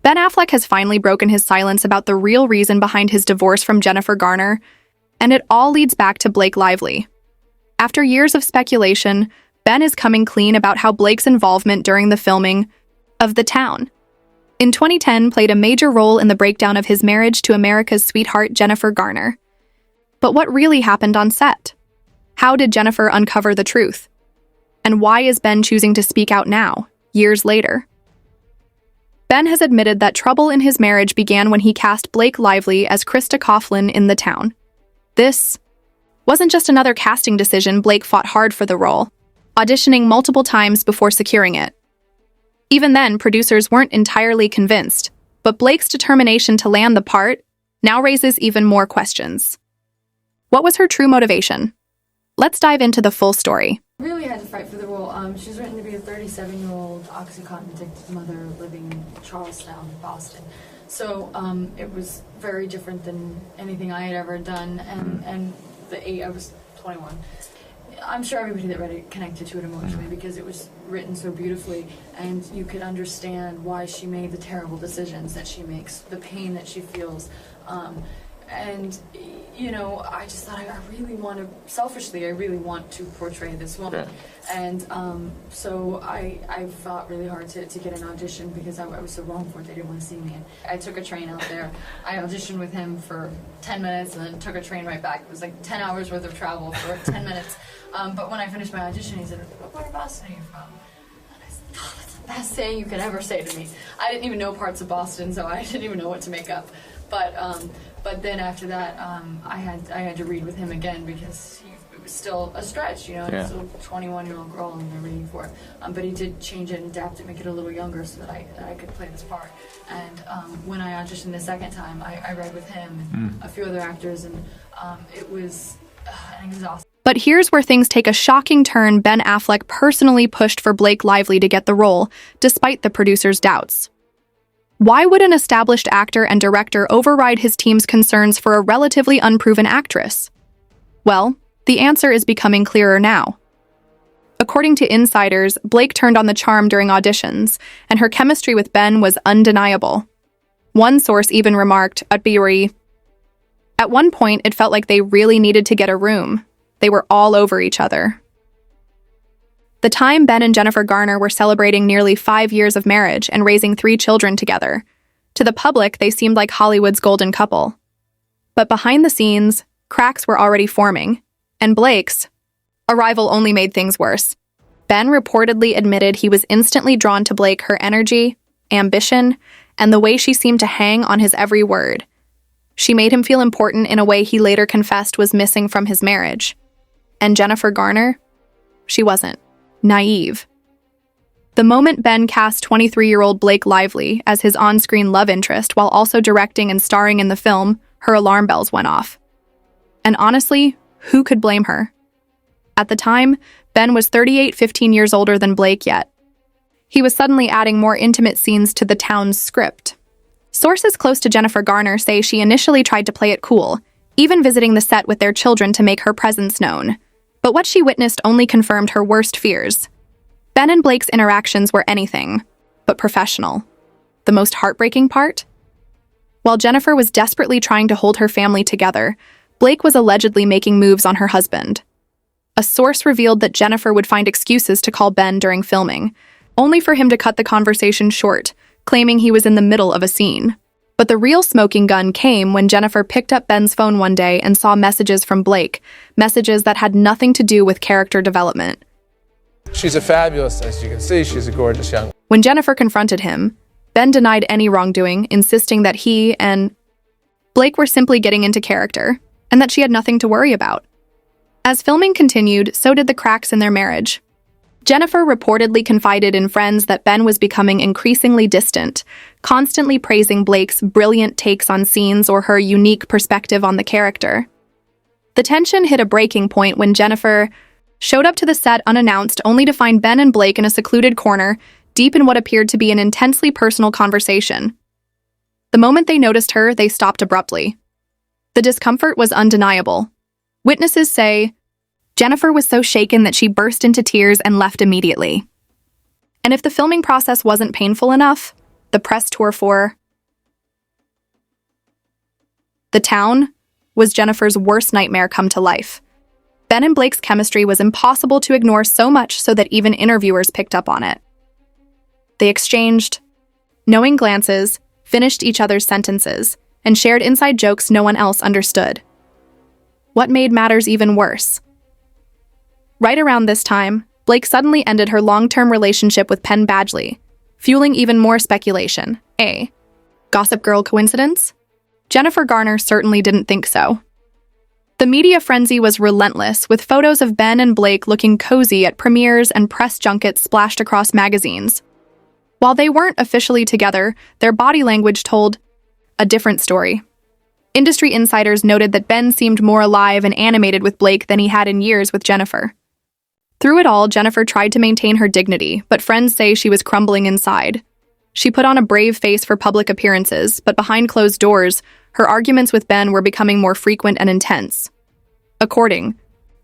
Ben Affleck has finally broken his silence about the real reason behind his divorce from Jennifer Garner, and it all leads back to Blake Lively. After years of speculation, Ben is coming clean about how Blake's involvement during the filming of The Town in 2010 played a major role in the breakdown of his marriage to America's sweetheart Jennifer Garner. But what really happened on set? How did Jennifer uncover the truth? And why is Ben choosing to speak out now, years later? Ben has admitted that trouble in his marriage began when he cast Blake Lively as Krista Coughlin in The Town. This wasn't just another casting decision. Blake fought hard for the role, auditioning multiple times before securing it. Even then, producers weren't entirely convinced, but Blake's determination to land the part now raises even more questions. What was her true motivation? Let's dive into the full story. I really had to fight for the role. She's written to be a 37-year-old Oxycontin-addicted mother living in Charlestown, Boston. So it was very different than anything I had ever done, and I was 21. I'm sure everybody that read it connected to it emotionally because it was written so beautifully, and you could understand why she made the terrible decisions that she makes, the pain that she feels. And, you know, I just thought I really want to, selfishly, I really want to portray this woman. Yeah. And so I fought really hard to get an audition because I was so wrong for it. They didn't want to see me. And I took a train out there. I auditioned with him for 10 minutes and then took a train right back. It was like 10 hours worth of travel for 10 minutes. But when I finished my audition, he said, "What part of Boston are you from?" And I said, "Oh, that's the best saying you could ever say to me." I didn't even know parts of Boston, so I didn't even know what to make up. But then after that, I had to read with him again because it was still a stretch, you know. Yeah. Still a 21-year-old girl and they're reading for it. But he did change it and adapt it, make it a little younger so that I could play this part. And when I auditioned the second time, I read with him and a few other actors, and it was exhausting. But here's where things take a shocking turn. Ben Affleck personally pushed for Blake Lively to get the role, despite the producer's doubts. Why would an established actor and director override his team's concerns for a relatively unproven actress? Well, the answer is becoming clearer now. According to insiders, Blake turned on the charm during auditions, and her chemistry with Ben was undeniable. One source even remarked, at one point it felt like they really needed to get a room. They were all over each other. The time Ben and Jennifer Garner were celebrating nearly 5 years of marriage and raising 3 children together. To the public, they seemed like Hollywood's golden couple. But behind the scenes, cracks were already forming, and Blake's arrival only made things worse. Ben reportedly admitted he was instantly drawn to Blake, her energy, ambition, and the way she seemed to hang on his every word. She made him feel important in a way he later confessed was missing from his marriage. And Jennifer Garner? She wasn't. Naive. The moment Ben cast 23-year-old Blake Lively as his on-screen love interest while also directing and starring in the film, her alarm bells went off. And honestly, who could blame her? At the time, Ben was 38, 15 years older than Blake yet. He was suddenly adding more intimate scenes to The Town's script. Sources close to Jennifer Garner say she initially tried to play it cool, even visiting the set with their children to make her presence known. But what she witnessed only confirmed her worst fears. Ben and Blake's interactions were anything but professional. The most heartbreaking part? While Jennifer was desperately trying to hold her family together, Blake was allegedly making moves on her husband. A source revealed that Jennifer would find excuses to call Ben during filming, only for him to cut the conversation short, claiming he was in the middle of a scene. But the real smoking gun came when Jennifer picked up Ben's phone one day and saw messages from Blake, messages that had nothing to do with character development. She's a fabulous, as you can see, she's a gorgeous young. When Jennifer confronted him, Ben denied any wrongdoing, insisting that he and Blake were simply getting into character, and that she had nothing to worry about. As filming continued, so did the cracks in their marriage. Jennifer reportedly confided in friends that Ben was becoming increasingly distant, constantly praising Blake's brilliant takes on scenes or her unique perspective on the character. The tension hit a breaking point when Jennifer showed up to the set unannounced, only to find Ben and Blake in a secluded corner, deep in what appeared to be an intensely personal conversation. The moment they noticed her, they stopped abruptly. The discomfort was undeniable. Witnesses say Jennifer was so shaken that she burst into tears and left immediately. And if the filming process wasn't painful enough, the press tour for The Town was Jennifer's worst nightmare come to life. Ben and Blake's chemistry was impossible to ignore, so much so that even interviewers picked up on it. They exchanged knowing glances, finished each other's sentences, and shared inside jokes no one else understood. What made matters even worse? Right around this time, Blake suddenly ended her long-term relationship with Penn Badgley, fueling even more speculation. A Gossip Girl coincidence? Jennifer Garner certainly didn't think so. The media frenzy was relentless, with photos of Ben and Blake looking cozy at premieres and press junkets splashed across magazines. While they weren't officially together, their body language told a different story. Industry insiders noted that Ben seemed more alive and animated with Blake than he had in years with Jennifer. Through it all, Jennifer tried to maintain her dignity, but friends say she was crumbling inside. She put on a brave face for public appearances, but behind closed doors, her arguments with Ben were becoming more frequent and intense. According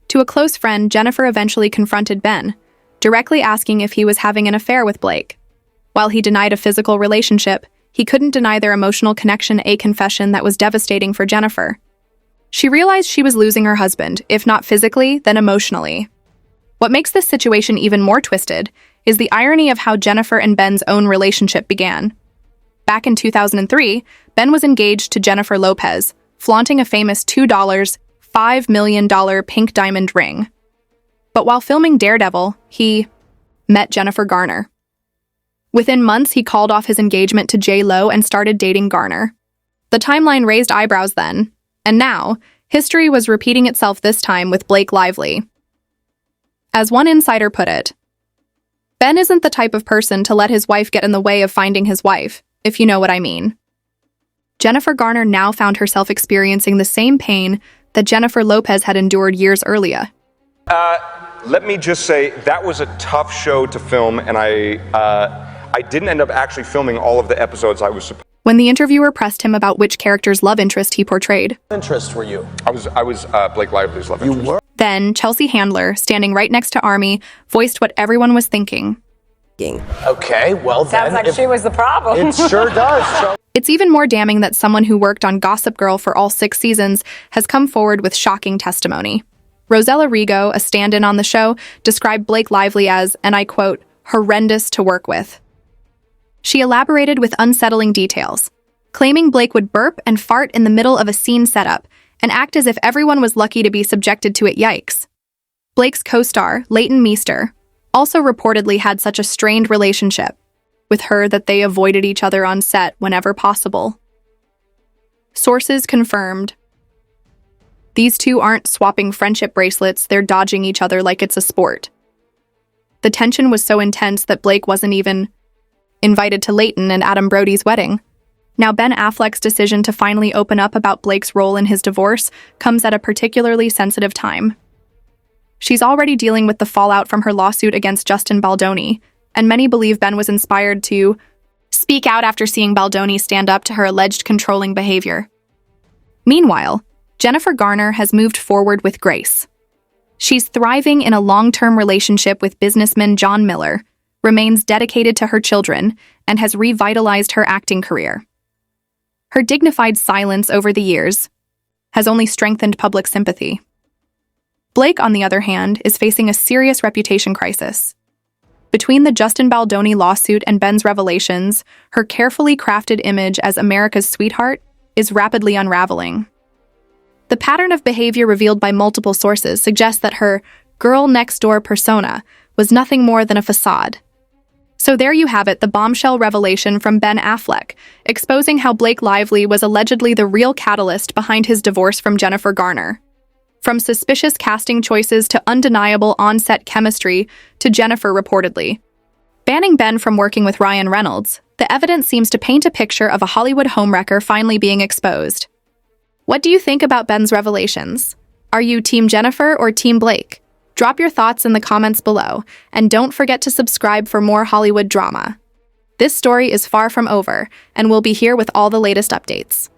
to a close friend, Jennifer eventually confronted Ben, directly asking if he was having an affair with Blake. While he denied a physical relationship, he couldn't deny their emotional connection, a confession that was devastating for Jennifer. She realized she was losing her husband, if not physically, then emotionally. What makes this situation even more twisted is the irony of how Jennifer and Ben's own relationship began. Back in 2003, Ben was engaged to Jennifer Lopez, flaunting a famous $5 million pink diamond ring. But while filming Daredevil, he met Jennifer Garner. Within months, he called off his engagement to J.Lo and started dating Garner. The timeline raised eyebrows then, and now, history was repeating itself, this time with Blake Lively. As one insider put it, Ben isn't the type of person to let his wife get in the way of finding his wife, if you know what I mean. Jennifer Garner now found herself experiencing the same pain that Jennifer Lopez had endured years earlier. Let me just say, that was a tough show to film, and I didn't end up actually filming all of the episodes I was supposed. When the interviewer pressed him about which character's love interest he portrayed, interest were you? I was Blake Lively's love interest. You were? Then Chelsea Handler, standing right next to Army, voiced what everyone was thinking. Okay, well then. Sounds like she was the problem. It sure does. It's even more damning that someone who worked on Gossip Girl for all 6 seasons has come forward with shocking testimony. Rosella Rigo, a stand-in on the show, described Blake Lively as, and I quote, horrendous to work with. She elaborated with unsettling details, claiming Blake would burp and fart in the middle of a scene setup and act as if everyone was lucky to be subjected to it. Yikes. Blake's co-star, Leighton Meester, also reportedly had such a strained relationship with her that they avoided each other on set whenever possible. Sources confirmed. These two aren't swapping friendship bracelets, they're dodging each other like it's a sport. The tension was so intense that Blake wasn't even invited to Leighton and Adam Brody's wedding. Now, Ben Affleck's decision to finally open up about Blake's role in his divorce comes at a particularly sensitive time. She's already dealing with the fallout from her lawsuit against Justin Baldoni, and many believe Ben was inspired to speak out after seeing Baldoni stand up to her alleged controlling behavior. Meanwhile, Jennifer Garner has moved forward with grace. She's thriving in a long-term relationship with businessman John Miller, remains dedicated to her children, and has revitalized her acting career. Her dignified silence over the years has only strengthened public sympathy. Blake, on the other hand, is facing a serious reputation crisis. Between the Justin Baldoni lawsuit and Ben's revelations, her carefully crafted image as America's sweetheart is rapidly unraveling. The pattern of behavior revealed by multiple sources suggests that her girl-next-door persona was nothing more than a facade. So there you have it, the bombshell revelation from Ben Affleck, exposing how Blake Lively was allegedly the real catalyst behind his divorce from Jennifer Garner. From suspicious casting choices to undeniable on-set chemistry to Jennifer reportedly banning Ben from working with Ryan Reynolds, the evidence seems to paint a picture of a Hollywood homewrecker finally being exposed. What do you think about Ben's revelations? Are you Team Jennifer or Team Blake? Drop your thoughts in the comments below, and don't forget to subscribe for more Hollywood drama. This story is far from over, and we'll be here with all the latest updates.